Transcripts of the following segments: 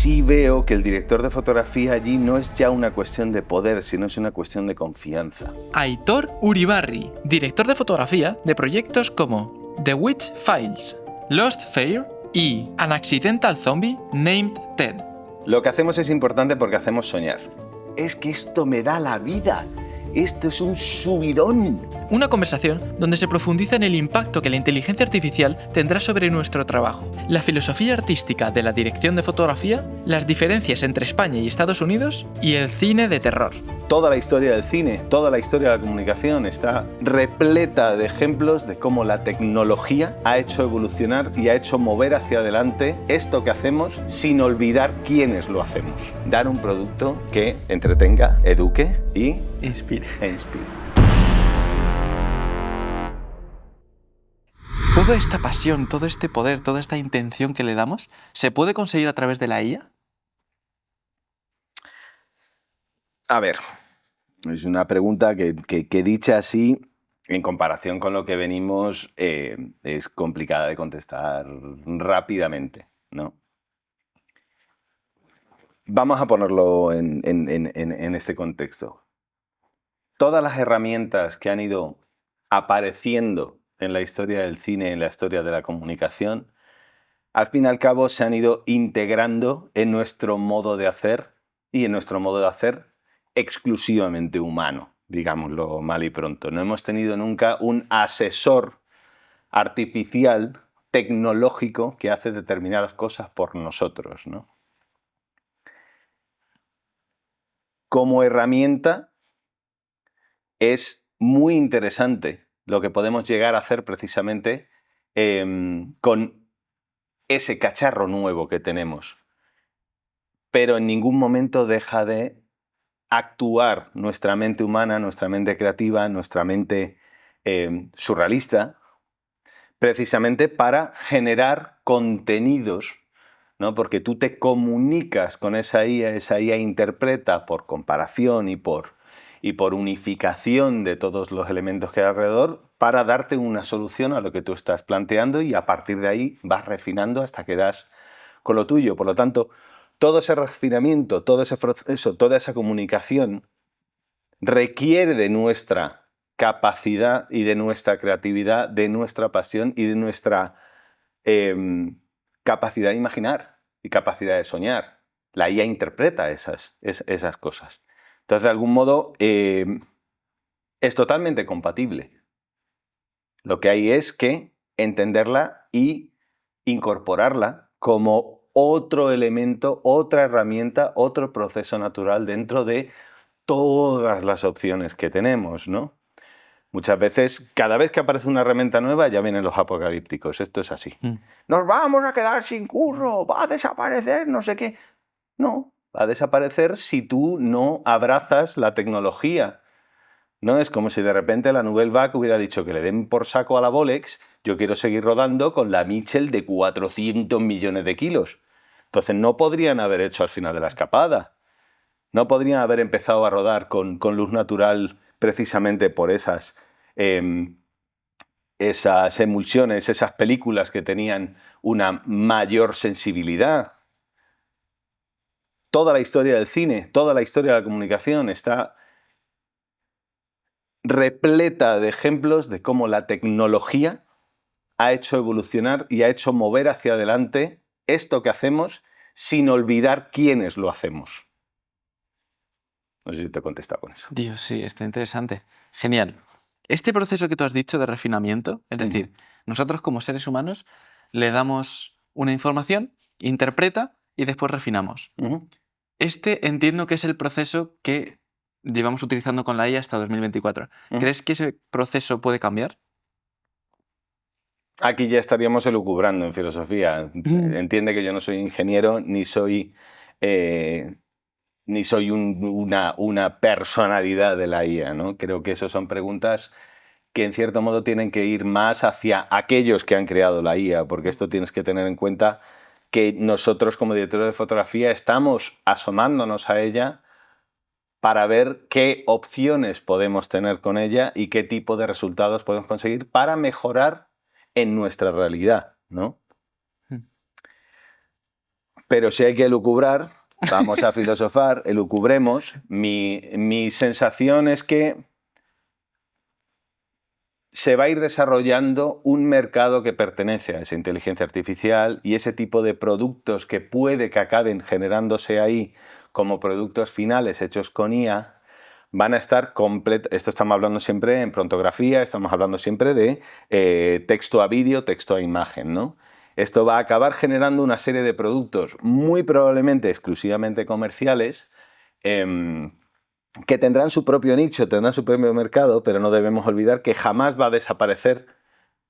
sí veo que el director de fotografía allí no es ya una cuestión de poder, sino es una cuestión de confianza. Aitor Uribarri, director de fotografía de proyectos como The Witch Files, Lost Fair y An Accidental Zombie Named Ted. Lo que hacemos es importante porque hacemos soñar. Es que esto me da la vida. Esto es un subidón. Una conversación donde se profundiza en el impacto que la inteligencia artificial tendrá sobre nuestro trabajo, la filosofía artística de la dirección de fotografía, las diferencias entre España y Estados Unidos y el cine de terror. Toda la historia del cine, toda la historia de la comunicación está repleta de ejemplos de cómo la tecnología ha hecho evolucionar y ha hecho mover hacia adelante esto que hacemos sin olvidar quiénes lo hacemos. Dar un producto que entretenga, eduque y Inspire. inspire. Toda esta pasión, todo este poder, toda esta intención que le damos, ¿se puede conseguir a través de la IA? A ver, es una pregunta que dicha así, en comparación con lo que venimos, es complicada de contestar rápidamente, ¿no? Vamos a ponerlo en este contexto. Todas las herramientas que han ido apareciendo en la historia del cine, en la historia de la comunicación, al fin y al cabo se han ido integrando en nuestro modo de hacer y en nuestro modo de hacer exclusivamente humano, digámoslo mal y pronto. No hemos tenido nunca un asesor artificial, tecnológico, que hace determinadas cosas por nosotros, ¿no? Como herramienta es muy interesante lo que podemos llegar a hacer precisamente con ese cacharro nuevo que tenemos. Pero en ningún momento deja de actuar nuestra mente humana, nuestra mente creativa, nuestra mente surrealista, precisamente para generar contenidos, ¿no? Porque tú te comunicas con esa IA interpreta por comparación y por unificación de todos los elementos que hay alrededor para darte una solución a lo que tú estás planteando y a partir de ahí vas refinando hasta que das con lo tuyo. Por lo tanto, todo ese refinamiento, todo ese proceso, toda esa comunicación requiere de nuestra capacidad y de nuestra creatividad, de nuestra pasión y de nuestra capacidad de imaginar y capacidad de soñar. La IA interpreta esas cosas. Entonces, de algún modo, es totalmente compatible. Lo que hay es que entenderla y incorporarla como otro elemento, otra herramienta, otro proceso natural dentro de todas las opciones que tenemos, ¿no? Muchas veces, cada vez que aparece una herramienta nueva, ya vienen los apocalípticos. Esto es así. Nos vamos a quedar sin curro, va a desaparecer, no sé qué. No, va a desaparecer si tú no abrazas la tecnología. No es como si de repente la Nouvelle Vague hubiera dicho que le den por saco a la Bolex, yo quiero seguir rodando con la Mitchell de 400 millones de kilos. Entonces no podrían haber hecho al final de la escapada. No podrían haber empezado a rodar con luz natural precisamente por esas emulsiones, esas películas que tenían una mayor sensibilidad. Toda la historia del cine, toda la historia de la comunicación está repleta de ejemplos de cómo la tecnología ha hecho evolucionar y ha hecho mover hacia adelante esto que hacemos sin olvidar quiénes lo hacemos. No sé si te he contestado con eso. Dios, sí, está interesante. Genial. Este proceso que tú has dicho de refinamiento, es decir, nosotros como seres humanos le damos una información, interpreta y después refinamos. Este entiendo que es el proceso que llevamos utilizando con la IA hasta 2024. ¿Crees que ese proceso puede cambiar? Aquí ya estaríamos elucubrando en filosofía. Entiende que yo no soy ingeniero ni soy una personalidad de la IA, ¿no? Creo que eso son preguntas que en cierto modo tienen que ir más hacia aquellos que han creado la IA, porque esto tienes que tener en cuenta que nosotros como directores de fotografía estamos asomándonos a ella para ver qué opciones podemos tener con ella y qué tipo de resultados podemos conseguir para mejorar en nuestra realidad, ¿no? Pero si hay que elucubrar, vamos a filosofar, elucubremos. Mi sensación es que se va a ir desarrollando un mercado que pertenece a esa inteligencia artificial y ese tipo de productos que puede que acaben generándose ahí como productos finales hechos con IA, van a estar completos. Esto estamos hablando siempre en prontografía, estamos hablando siempre de texto a vídeo, texto a imagen, ¿no? Esto va a acabar generando una serie de productos muy probablemente exclusivamente comerciales, que tendrán su propio nicho, tendrán su propio mercado, pero no debemos olvidar que jamás va a desaparecer,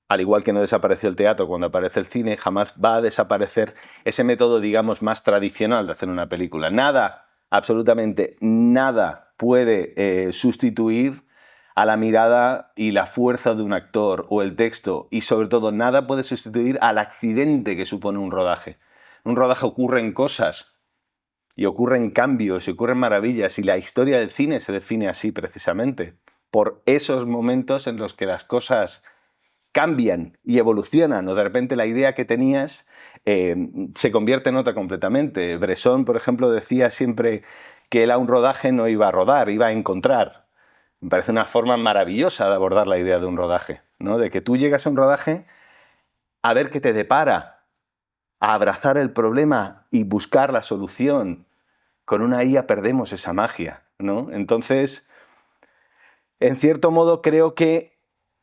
al igual que no desapareció el teatro cuando aparece el cine, jamás va a desaparecer ese método, digamos, más tradicional de hacer una película. Nada, absolutamente nada puede sustituir a la mirada y la fuerza de un actor o el texto, y sobre todo nada puede sustituir al accidente que supone un rodaje. En un rodaje ocurren cosas y ocurren cambios y ocurren maravillas, y la historia del cine se define así precisamente, por esos momentos en los que las cosas cambian y evolucionan, o de repente la idea que tenías se convierte en otra completamente. Bresson, por ejemplo, decía siempre que él a un rodaje no iba a rodar, iba a encontrar. Me parece una forma maravillosa de abordar la idea de un rodaje, ¿no? De que tú llegas a un rodaje a ver qué te depara, a abrazar el problema y buscar la solución. Con una IA perdemos esa magia, ¿no? Entonces, en cierto modo, creo que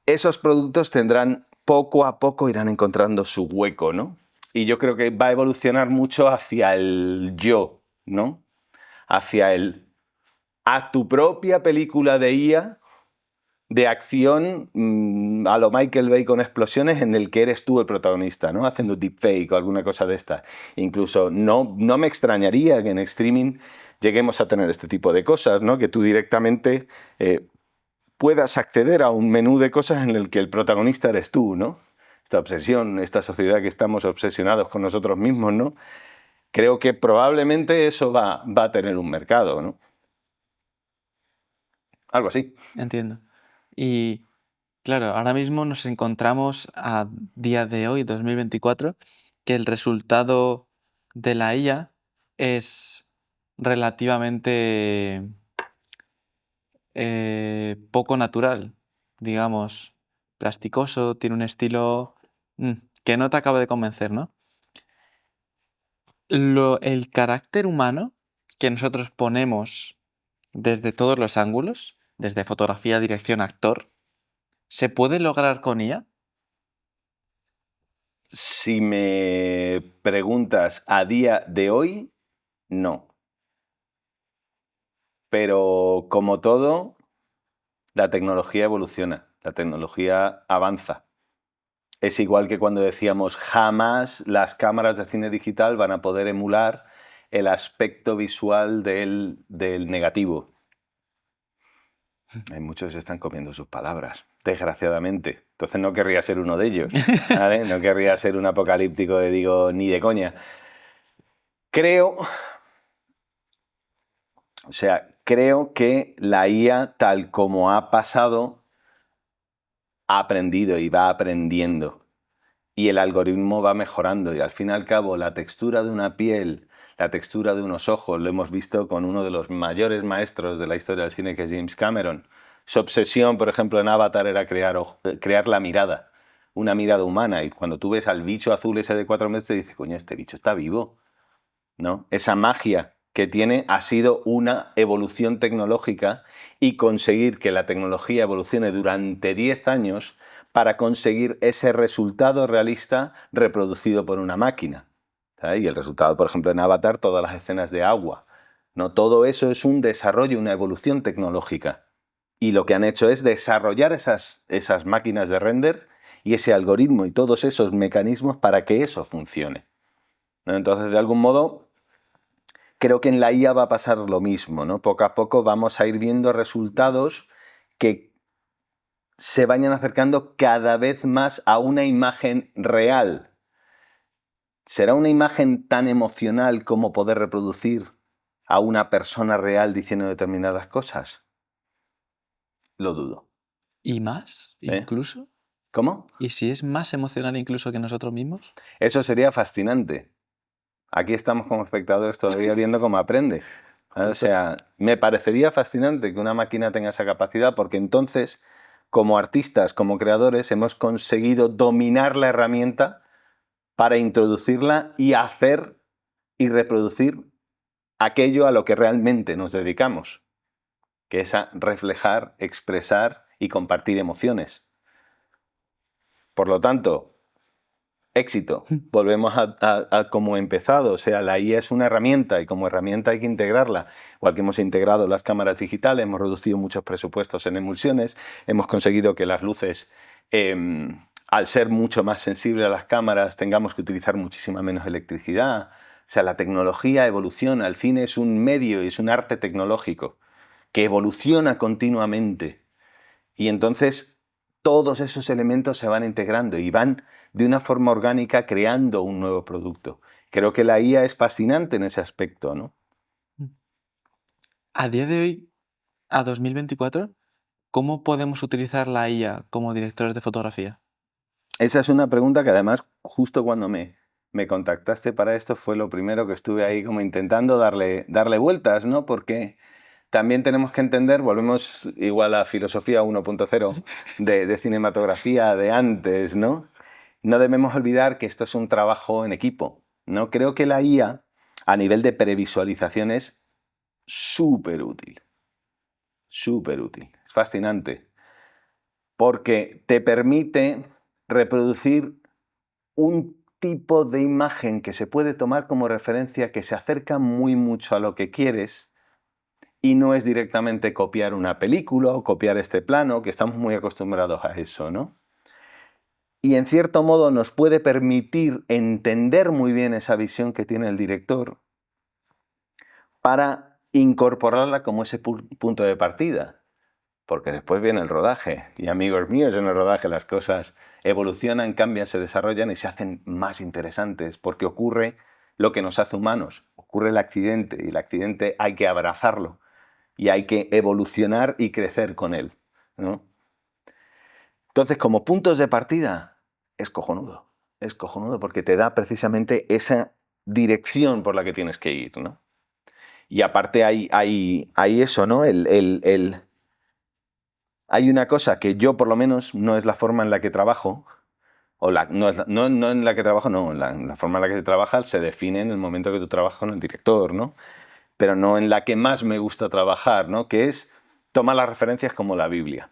esos productos tendrán, poco a poco, irán encontrando su hueco, ¿no? Y yo creo que va a evolucionar mucho hacia el yo, ¿no? Hacia el haz tu propia película de IA, de acción, a lo Michael Bay con explosiones, en el que eres tú el protagonista, ¿no? Haciendo deepfake o alguna cosa de esta. Incluso no me extrañaría que en streaming lleguemos a tener este tipo de cosas, ¿no? Que tú directamente puedas acceder a un menú de cosas en el que el protagonista eres tú, ¿no? Esta obsesión, esta sociedad que estamos obsesionados con nosotros mismos, ¿no? Creo que probablemente eso va a tener un mercado, ¿no? Algo así. Entiendo. Y claro, ahora mismo nos encontramos a día de hoy, 2024, que el resultado de la IA es relativamente poco natural, digamos, plasticoso, tiene un estilo que no te acaba de convencer, ¿no? El carácter humano que nosotros ponemos desde todos los ángulos, desde fotografía, dirección, actor, ¿se puede lograr con IA? Si me preguntas a día de hoy, no. Pero como todo, la tecnología evoluciona, la tecnología avanza. Es igual que cuando decíamos jamás las cámaras de cine digital van a poder emular el aspecto visual del negativo. Hay muchos que se están comiendo sus palabras, desgraciadamente. Entonces no querría ser uno de ellos, ¿vale? No querría ser un apocalíptico de digo ni de coña. Creo que la IA, tal como ha pasado, ha aprendido y va aprendiendo. Y el algoritmo va mejorando. Y al fin y al cabo, la textura de una piel, la textura de unos ojos, lo hemos visto con uno de los mayores maestros de la historia del cine, que es James Cameron. Su obsesión, por ejemplo, en Avatar era crear la mirada, una mirada humana. Y cuando tú ves al bicho azul ese de 4 metros, te dices, coño, este bicho está vivo, ¿no? Esa magia que tiene ha sido una evolución tecnológica, y conseguir que la tecnología evolucione durante 10 años para conseguir ese resultado realista reproducido por una máquina. ¿Sabes? Y el resultado, por ejemplo, en Avatar, todas las escenas de agua, ¿no? Todo eso es un desarrollo, una evolución tecnológica. Y lo que han hecho es desarrollar esas máquinas de render y ese algoritmo y todos esos mecanismos para que eso funcione, ¿no? Entonces, de algún modo, creo que en la IA va a pasar lo mismo, ¿no? Poco a poco vamos a ir viendo resultados que se vayan acercando cada vez más a una imagen real. ¿Será una imagen tan emocional como poder reproducir a una persona real diciendo determinadas cosas? Lo dudo. ¿Y más, incluso? ¿Cómo? ¿Y si es más emocional incluso que nosotros mismos? Eso sería fascinante. Aquí estamos como espectadores todavía viendo cómo aprende. O sea, me parecería fascinante que una máquina tenga esa capacidad porque entonces, como artistas, como creadores, hemos conseguido dominar la herramienta para introducirla y hacer y reproducir aquello a lo que realmente nos dedicamos, que es a reflejar, expresar y compartir emociones. Por lo tanto, éxito. Volvemos a como he empezado. O sea, la IA es una herramienta y como herramienta hay que integrarla. Igual que hemos integrado las cámaras digitales, hemos reducido muchos presupuestos en emulsiones, hemos conseguido que las luces, al ser mucho más sensibles a las cámaras, tengamos que utilizar muchísima menos electricidad. O sea, la tecnología evoluciona. El cine es un medio y es un arte tecnológico que evoluciona continuamente. Y entonces todos esos elementos se van integrando y van de una forma orgánica creando un nuevo producto. Creo que la IA es fascinante en ese aspecto, ¿no? A día de hoy, a 2024, ¿cómo podemos utilizar la IA como directores de fotografía? Esa es una pregunta que además justo cuando me contactaste para esto fue lo primero que estuve ahí como intentando darle vueltas, ¿no? Porque también tenemos que entender, volvemos igual a filosofía 1.0 de cinematografía de antes, ¿no? No debemos olvidar que esto es un trabajo en equipo, ¿no? Creo que la IA, a nivel de previsualización, es súper útil. Súper útil. Es fascinante. Porque te permite reproducir un tipo de imagen que se puede tomar como referencia que se acerca muy mucho a lo que quieres y no es directamente copiar una película o copiar este plano, que estamos muy acostumbrados a eso, ¿no? Y en cierto modo nos puede permitir entender muy bien esa visión que tiene el director para incorporarla como ese punto de partida. Porque después viene el rodaje. Y amigos míos, en el rodaje las cosas evolucionan, cambian, se desarrollan y se hacen más interesantes. Porque ocurre lo que nos hace humanos. Ocurre el accidente y el accidente hay que abrazarlo. Y hay que evolucionar y crecer con él, ¿no? Entonces, como puntos de partida, es cojonudo. Es cojonudo porque te da precisamente esa dirección por la que tienes que ir, ¿no? Y aparte hay eso, ¿no? Hay una cosa que yo, por lo menos, no es la forma en la que trabajo, o no en la que trabajo, no, la forma en la que se trabaja se define en el momento que tú trabajas con el director, ¿no? Pero no en la que más me gusta trabajar, ¿no? Que es tomar las referencias como la Biblia.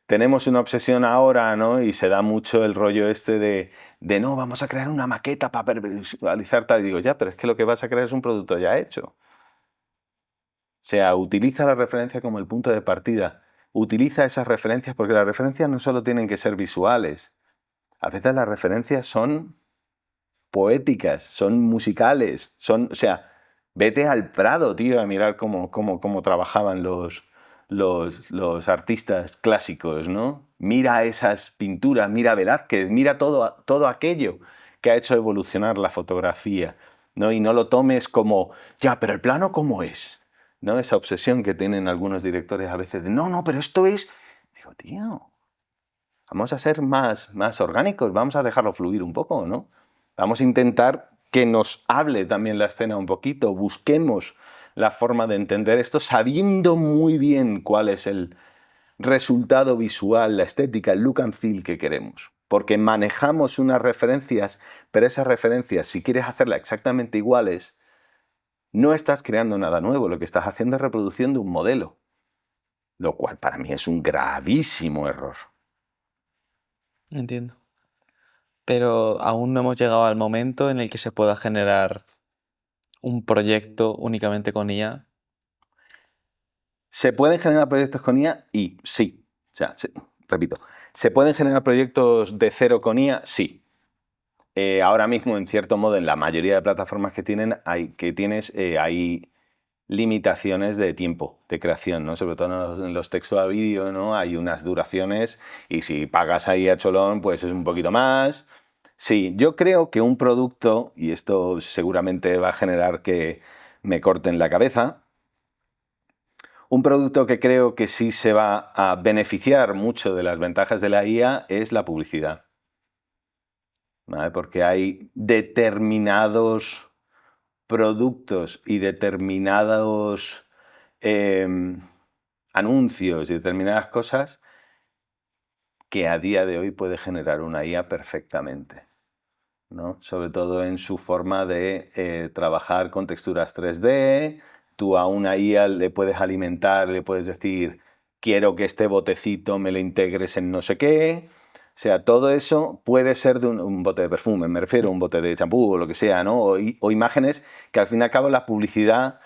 Tenemos una obsesión ahora, ¿no? Y se da mucho el rollo este de no, vamos a crear una maqueta para visualizar tal. Y digo, ya, pero es que lo que vas a crear es un producto ya hecho. O sea, utiliza la referencia como el punto de partida. Utiliza esas referencias porque las referencias no solo tienen que ser visuales. A veces las referencias son poéticas, son musicales, o sea, vete al Prado, tío, a mirar cómo trabajaban los artistas clásicos, ¿no? Mira esas pinturas, mira Velázquez, mira todo aquello que ha hecho evolucionar la fotografía, ¿no? Y no lo tomes como, ya, pero el plano ¿cómo es? ¿No? Esa obsesión que tienen algunos directores a veces de, no, pero esto es... Digo, tío, vamos a ser más orgánicos, vamos a dejarlo fluir un poco, ¿no? Vamos a intentar que nos hable también la escena un poquito, busquemos la forma de entender esto sabiendo muy bien cuál es el resultado visual, la estética, el look and feel que queremos. Porque manejamos unas referencias, pero esas referencias, si quieres hacerlas exactamente iguales, no estás creando nada nuevo, lo que estás haciendo es reproduciendo un modelo, lo cual para mí es un gravísimo error. Entiendo. Pero aún no hemos llegado al momento en el que se pueda generar un proyecto únicamente con IA. ¿Se pueden generar proyectos con IA? Y sí. O sea, repito, ¿se pueden generar proyectos de cero con IA? Sí. Ahora mismo, en cierto modo, en la mayoría de plataformas que tienes, hay limitaciones de tiempo de creación, ¿no? Sobre todo en los textos a vídeo, ¿no? Hay unas duraciones y si pagas ahí a cholón, pues es un poquito más. Sí, yo creo que un producto, y esto seguramente va a generar que me corten la cabeza, un producto que creo que sí se va a beneficiar mucho de las ventajas de la IA es la publicidad, ¿vale? Porque hay determinados productos y determinados anuncios y determinadas cosas que a día de hoy puede generar una IA perfectamente, ¿no? Sobre todo en su forma de trabajar con texturas 3D. Tú a una IA le puedes alimentar, le puedes decir, quiero que este botecito me lo integres en no sé qué. O sea, todo eso puede ser de un bote de perfume, me refiero, un bote de champú o lo que sea, ¿no? O imágenes que al fin y al cabo la publicidad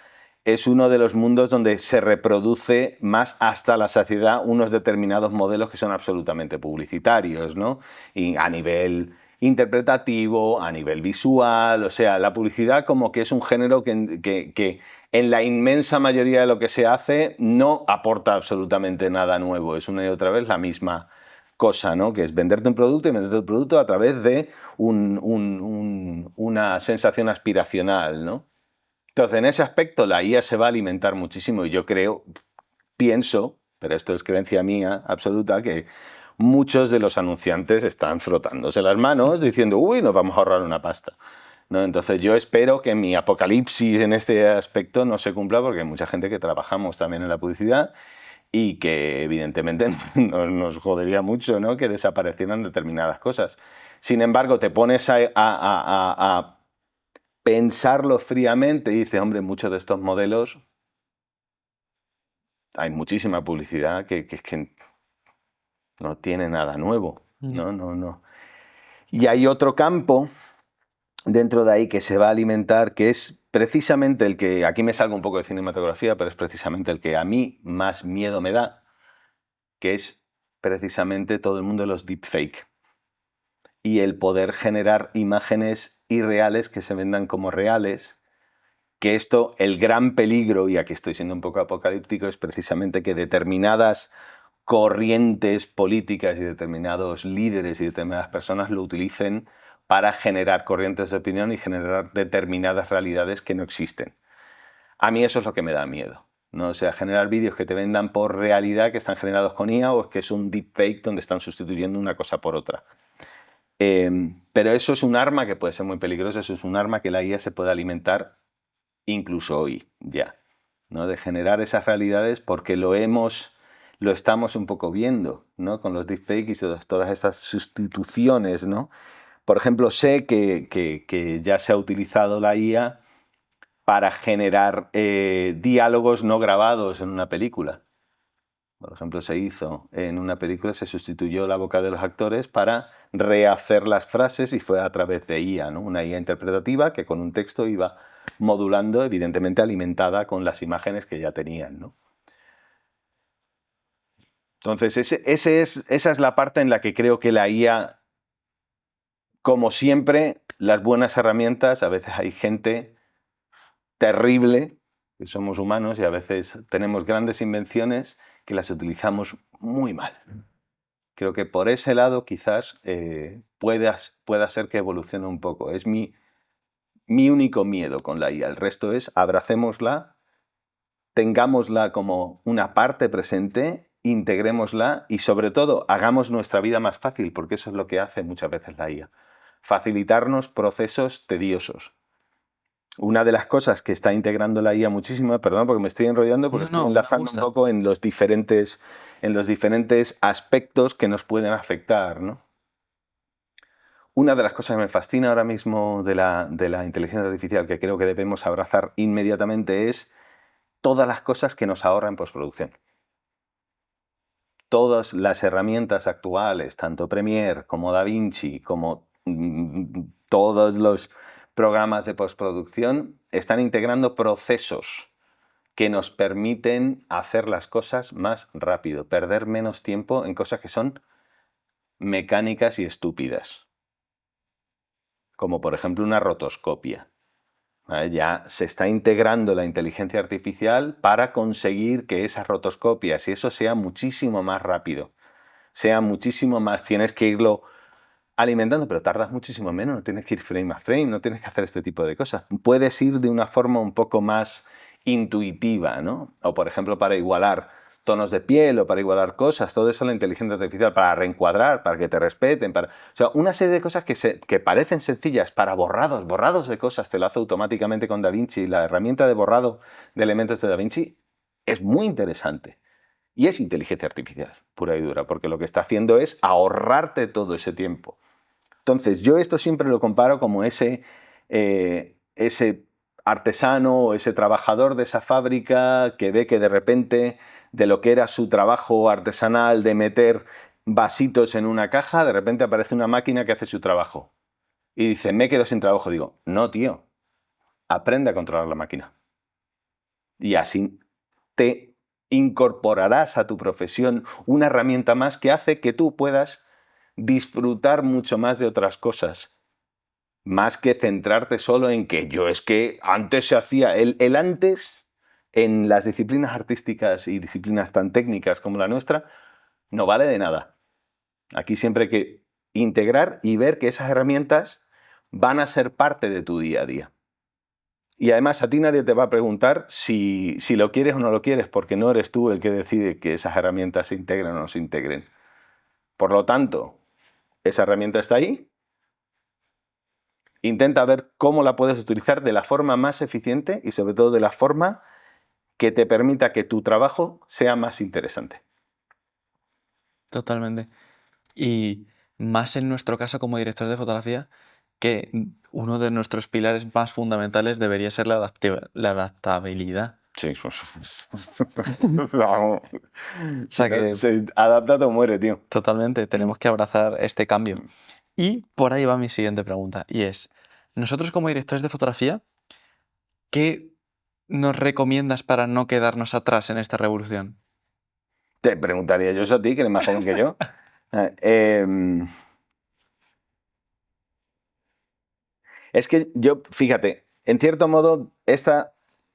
es uno de los mundos donde se reproduce más hasta la saciedad unos determinados modelos que son absolutamente publicitarios, ¿no? Y a nivel interpretativo, a nivel visual, o sea, la publicidad como que es un género que en la inmensa mayoría de lo que se hace no aporta absolutamente nada nuevo, es una y otra vez la misma cosa, ¿no? Que es venderte un producto y venderte el producto a través de una sensación aspiracional, ¿no? Entonces, en ese aspecto la IA se va a alimentar muchísimo y yo pienso, pero esto es creencia mía absoluta, que muchos de los anunciantes están frotándose las manos diciendo, uy, nos vamos a ahorrar una pasta, ¿no? Entonces yo espero que mi apocalipsis en este aspecto no se cumpla porque hay mucha gente que trabajamos también en la publicidad y que evidentemente nos jodería mucho, ¿no? Que desaparecieran determinadas cosas. Sin embargo, te pones a pensarlo fríamente y dices, hombre, muchos de estos modelos hay muchísima publicidad que es que no tiene nada nuevo, Ya. no. Y hay otro campo dentro de ahí que se va a alimentar, que es precisamente el que, aquí me salgo un poco de cinematografía, pero es precisamente el que a mí más miedo me da, que es precisamente todo el mundo de los deepfake y el poder generar imágenes irreales que se vendan como reales. Que esto, el gran peligro, y aquí estoy siendo un poco apocalíptico, es precisamente que determinadas corrientes políticas y determinados líderes y determinadas personas lo utilicen para generar corrientes de opinión y generar determinadas realidades que no existen. A mí eso es lo que me da miedo, ¿no? O sea, generar vídeos que te vendan por realidad que están generados con IA o que es un deepfake donde están sustituyendo una cosa por otra. Pero eso es un arma que puede ser muy peligroso, eso es un arma que la IA se puede alimentar incluso hoy ya, ¿no? De generar esas realidades porque lo estamos un poco viendo, ¿no? Con los deepfakes y todas estas sustituciones, ¿no? Por ejemplo, sé que ya se ha utilizado la IA para generar diálogos no grabados en una película. Por ejemplo, se hizo en una película, se sustituyó la boca de los actores para rehacer las frases y fue a través de IA, ¿no? Una IA interpretativa que con un texto iba modulando, evidentemente alimentada con las imágenes que ya tenían, ¿no? Entonces, esa es la parte en la que creo que la IA, como siempre, las buenas herramientas, a veces hay gente terrible, que somos humanos y a veces tenemos grandes invenciones que las utilizamos muy mal. Creo que por ese lado quizás pueda ser que evolucione un poco. Es mi único miedo con la IA. El resto es abracémosla, tengámosla como una parte presente, integrémosla y sobre todo hagamos nuestra vida más fácil, porque eso es lo que hace muchas veces la IA. Facilitarnos procesos tediosos. Una de las cosas que está integrando la IA muchísimo, perdón porque me estoy enrollando, porque estoy No, me enlazando un gusta. poco en los diferentes aspectos que nos pueden afectar, ¿no? Una de las cosas que me fascina ahora mismo de la inteligencia artificial que creo que debemos abrazar inmediatamente es todas las cosas que nos ahorra en postproducción. Todas las herramientas actuales, tanto Premiere como DaVinci, como todos los programas de postproducción, están integrando procesos que nos permiten hacer las cosas más rápido, perder menos tiempo en cosas que son mecánicas y estúpidas, como por ejemplo una rotoscopia. ¿Vale? Ya se está integrando la inteligencia artificial para conseguir que esas rotoscopias y eso sea muchísimo más rápido, sea muchísimo más, tienes que irlo alimentando, pero tardas muchísimo menos, no tienes que ir frame a frame, no tienes que hacer este tipo de cosas. Puedes ir de una forma un poco más intuitiva, ¿no? O por ejemplo para igualar tonos de piel o para igualar cosas, todo eso la inteligencia artificial, para reencuadrar, para que te respeten, o sea, una serie de cosas que parecen sencillas para borrados de cosas, te lo hace automáticamente con DaVinci. La herramienta de borrado de elementos de DaVinci es muy interesante. Y es inteligencia artificial, pura y dura, porque lo que está haciendo es ahorrarte todo ese tiempo. Entonces, yo esto siempre lo comparo como ese artesano o ese trabajador de esa fábrica que ve que de repente de lo que era su trabajo artesanal de meter vasitos en una caja, de repente aparece una máquina que hace su trabajo. Y dice, me quedo sin trabajo. Digo, no, tío, aprende a controlar la máquina. Y así te incorporarás a tu profesión una herramienta más que hace que tú puedas disfrutar mucho más de otras cosas. Más que centrarte solo en que yo es que antes se hacía... El antes, en las disciplinas artísticas y disciplinas tan técnicas como la nuestra, no vale de nada. Aquí siempre hay que integrar y ver que esas herramientas van a ser parte de tu día a día. Y además a ti nadie te va a preguntar si lo quieres o no lo quieres, porque no eres tú el que decide que esas herramientas se integren o no se integren. Por lo tanto, esa herramienta está ahí. Intenta ver cómo la puedes utilizar de la forma más eficiente y sobre todo de la forma que te permita que tu trabajo sea más interesante. Totalmente. Y más en nuestro caso como director de fotografía, que uno de nuestros pilares más fundamentales debería ser la adaptabilidad. Sí. O sea que Se adapta o muere, tío. totalmente tenemos que abrazar este cambio. Y por ahí va mi siguiente pregunta, y es, nosotros como directores de fotografía, ¿qué nos recomiendas para no quedarnos atrás en esta revolución? Te preguntaría yo eso a ti, que eres más joven que yo. Es que yo, fíjate, en cierto modo,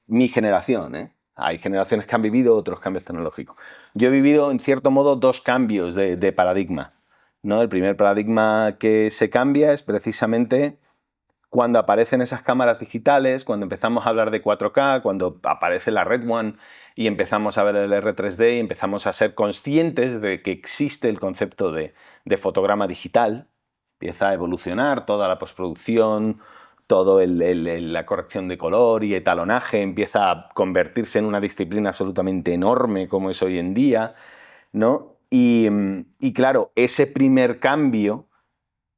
mi generación, ¿eh? Hay generaciones que han vivido otros cambios tecnológicos. Yo he vivido, en cierto modo, dos cambios de paradigma, ¿no? El primer paradigma que se cambia es precisamente cuando aparecen esas cámaras digitales, cuando empezamos a hablar de 4K, cuando aparece la Red One y empezamos a ver el R3D y empezamos a ser conscientes de que existe el concepto de fotograma digital, empieza a evolucionar toda la postproducción, toda la corrección de color y etalonaje empieza a convertirse en una disciplina absolutamente enorme como es hoy en día, ¿no? Y claro, ese primer cambio,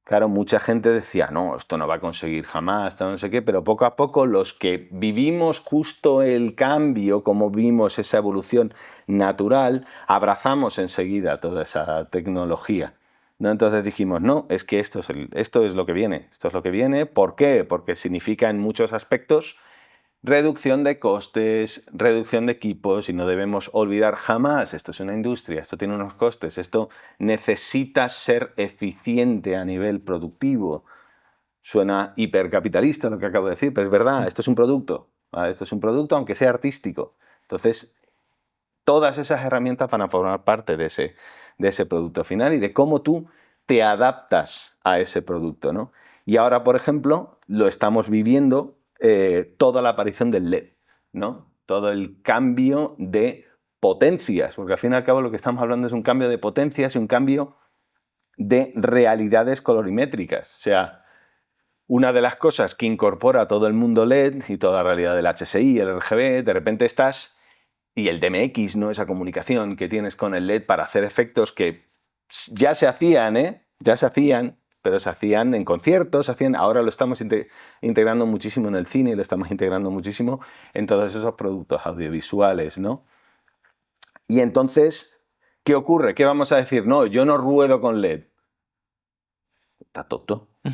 claro, mucha gente decía, no, esto no va a conseguir jamás, no sé qué, pero poco a poco los que vivimos justo el cambio, como vimos esa evolución natural, abrazamos enseguida toda esa tecnología, ¿no? Entonces dijimos, no, es que esto es lo que viene, esto es lo que viene. ¿Por qué? Porque significa en muchos aspectos reducción de costes, reducción de equipos, y no debemos olvidar jamás, esto es una industria, esto tiene unos costes, esto necesita ser eficiente a nivel productivo. Suena hipercapitalista lo que acabo de decir, pero es verdad, esto es un producto, ¿vale? Esto es un producto aunque sea artístico. Entonces, todas esas herramientas van a formar parte de ese producto final y de cómo tú te adaptas a ese producto, ¿no? Y ahora, por ejemplo, lo estamos viviendo toda la aparición del LED, ¿no? Todo el cambio de potencias, porque al fin y al cabo lo que estamos hablando es un cambio de potencias y un cambio de realidades colorimétricas. O sea, una de las cosas que incorpora todo el mundo LED y toda la realidad del HSI, el RGB, de repente estás... Y el DMX, ¿no? Esa comunicación que tienes con el LED para hacer efectos que ya se hacían, ¿eh? Ya se hacían, pero se hacían en conciertos, ahora lo estamos integrando muchísimo en el cine y lo estamos integrando muchísimo en todos esos productos audiovisuales, ¿no? Y entonces, ¿qué ocurre? ¿Qué vamos a decir? No, yo no ruedo con LED. Está tonto. O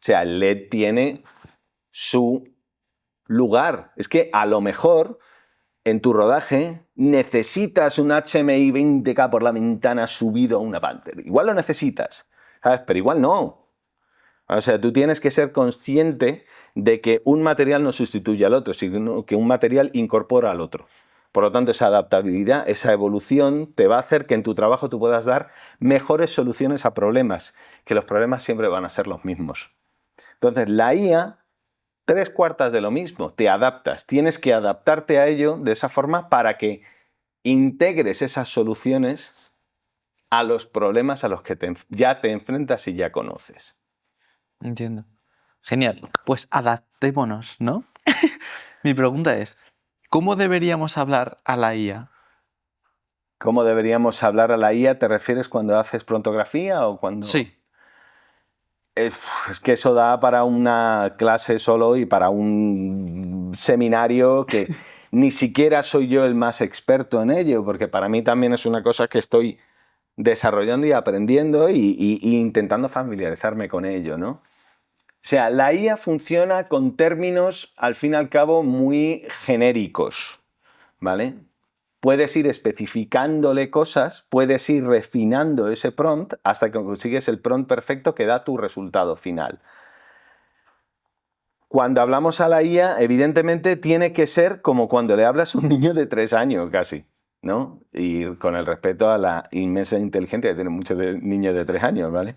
sea, el LED tiene su lugar. Es que a lo mejor en tu rodaje necesitas un HMI 20K por la ventana subido a una Panther. Igual lo necesitas, ¿sabes? Pero igual no. O sea, tú tienes que ser consciente de que un material no sustituye al otro, sino que un material incorpora al otro. Por lo tanto, esa adaptabilidad, esa evolución te va a hacer que en tu trabajo tú puedas dar mejores soluciones a problemas, que los problemas siempre van a ser los mismos. Entonces, la IA, 3/4 de lo mismo, te adaptas. Tienes que adaptarte a ello de esa forma para que integres esas soluciones a los problemas a los que ya te enfrentas y ya conoces. Entiendo. Genial. Pues adaptémonos, ¿no? Mi pregunta es, ¿cómo deberíamos hablar a la IA? ¿Cómo deberíamos hablar a la IA? ¿Te refieres cuando haces prontografía o cuando...? Sí. Es que eso da para una clase solo y para un seminario que ni siquiera soy yo el más experto en ello, porque para mí también es una cosa que estoy desarrollando y aprendiendo y intentando familiarizarme con ello, ¿no? O sea, la IA funciona con términos, al fin y al cabo, muy genéricos, ¿vale? Puedes ir especificándole cosas, puedes ir refinando ese prompt hasta que consigues el prompt perfecto que da tu resultado final. Cuando hablamos a la IA, evidentemente tiene que ser como cuando le hablas a un niño de 3 años casi, ¿no? Y con el respeto a la inmensa inteligencia que tienen muchos niños de 3 años, ¿vale?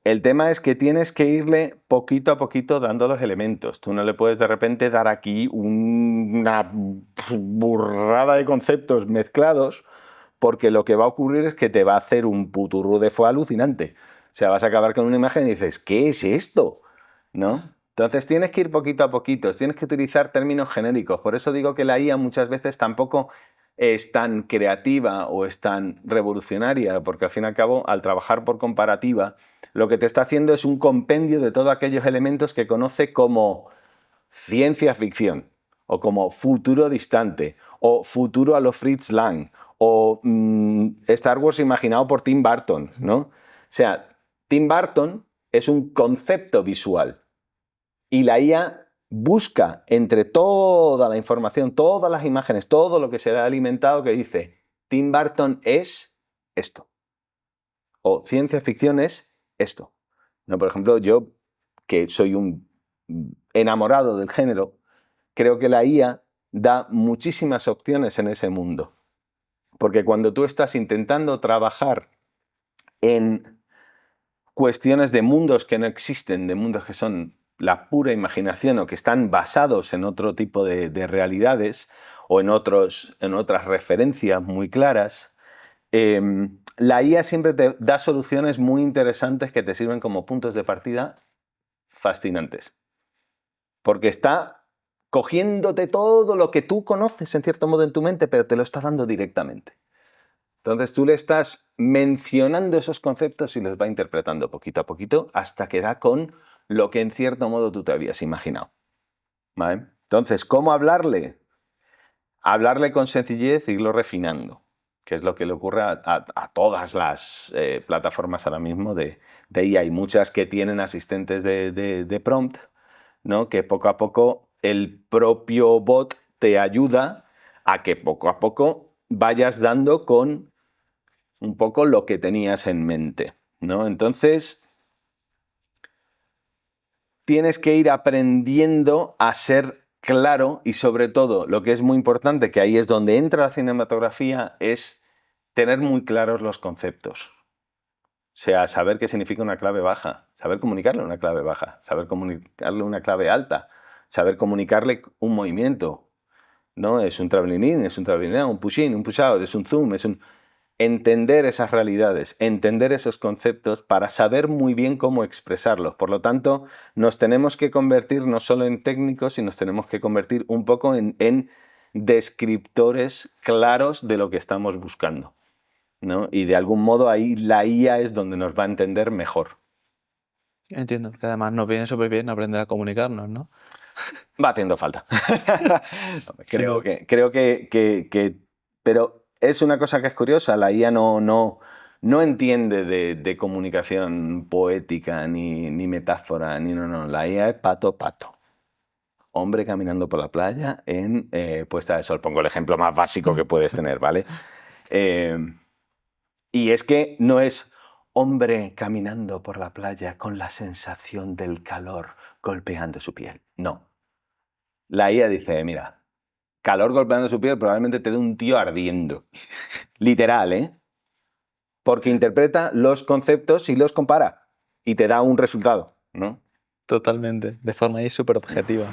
El tema es que tienes que irle poquito a poquito dando los elementos. Tú no le puedes de repente dar aquí una burrada de conceptos mezclados, porque lo que va a ocurrir es que te va a hacer un puturro de fue alucinante. O sea, vas a acabar con una imagen y dices, ¿qué es esto? ¿No? Entonces tienes que ir poquito a poquito, tienes que utilizar términos genéricos. Por eso digo que la IA muchas veces tampoco es tan creativa o es tan revolucionaria, porque al fin y al cabo, al trabajar por comparativa, lo que te está haciendo es un compendio de todos aquellos elementos que conoce como ciencia ficción, o como futuro distante, o futuro a lo Fritz Lang, o Star Wars imaginado por Tim Burton, ¿no? O sea, Tim Burton es un concepto visual y la IA busca entre toda la información, todas las imágenes, todo lo que se le ha alimentado que dice Tim Burton es esto, o ciencia ficción es esto. ¿No? Por ejemplo, yo, que soy un enamorado del género, creo que la IA da muchísimas opciones en ese mundo. Porque cuando tú estás intentando trabajar en cuestiones de mundos que no existen, de mundos que son la pura imaginación o que están basados en otro tipo de realidades o en otras referencias muy claras, la IA siempre te da soluciones muy interesantes que te sirven como puntos de partida fascinantes. Porque está cogiéndote todo lo que tú conoces en cierto modo en tu mente, pero te lo está dando directamente. Entonces tú le estás mencionando esos conceptos y los va interpretando poquito a poquito hasta que da con lo que en cierto modo tú te habías imaginado. ¿Vale? Entonces, ¿cómo hablarle? Hablarle con sencillez e irlo refinando, que es lo que le ocurre a todas las plataformas ahora mismo de IA. Hay muchas que tienen asistentes de prompt, ¿no? Que poco a poco el propio bot te ayuda a que poco a poco vayas dando con un poco lo que tenías en mente, ¿no? Entonces, tienes que ir aprendiendo a ser claro y sobre todo, lo que es muy importante, que ahí es donde entra la cinematografía, es tener muy claros los conceptos. O sea, saber qué significa una clave baja, saber comunicarle una clave baja, saber comunicarle una clave alta, saber comunicarle un movimiento, ¿no? Es un traveling in, es un traveling out, un push in, un push out, es un zoom, es un... Entender esas realidades, entender esos conceptos para saber muy bien cómo expresarlos. Por lo tanto, nos tenemos que convertir no solo en técnicos, sino nos tenemos que convertir un poco en descriptores claros de lo que estamos buscando, ¿no? Y de algún modo ahí la IA es donde nos va a entender mejor. Entiendo, que además nos viene súper bien aprender a comunicarnos, ¿no? Va haciendo falta. Genial. creo que... Pero es una cosa que es curiosa, la IA no entiende de comunicación poética, ni metáfora, no. La IA es pato. Hombre caminando por la playa en puesta de sol. Pongo el ejemplo más básico que puedes tener, ¿vale? Y es que no es hombre caminando por la playa con la sensación del calor golpeando su piel. No. La IA dice, mira, calor golpeando su piel probablemente te dé un tío ardiendo. Literal, ¿eh? Porque interpreta los conceptos y los compara y te da un resultado, ¿no? Totalmente, de forma ahí súper objetiva.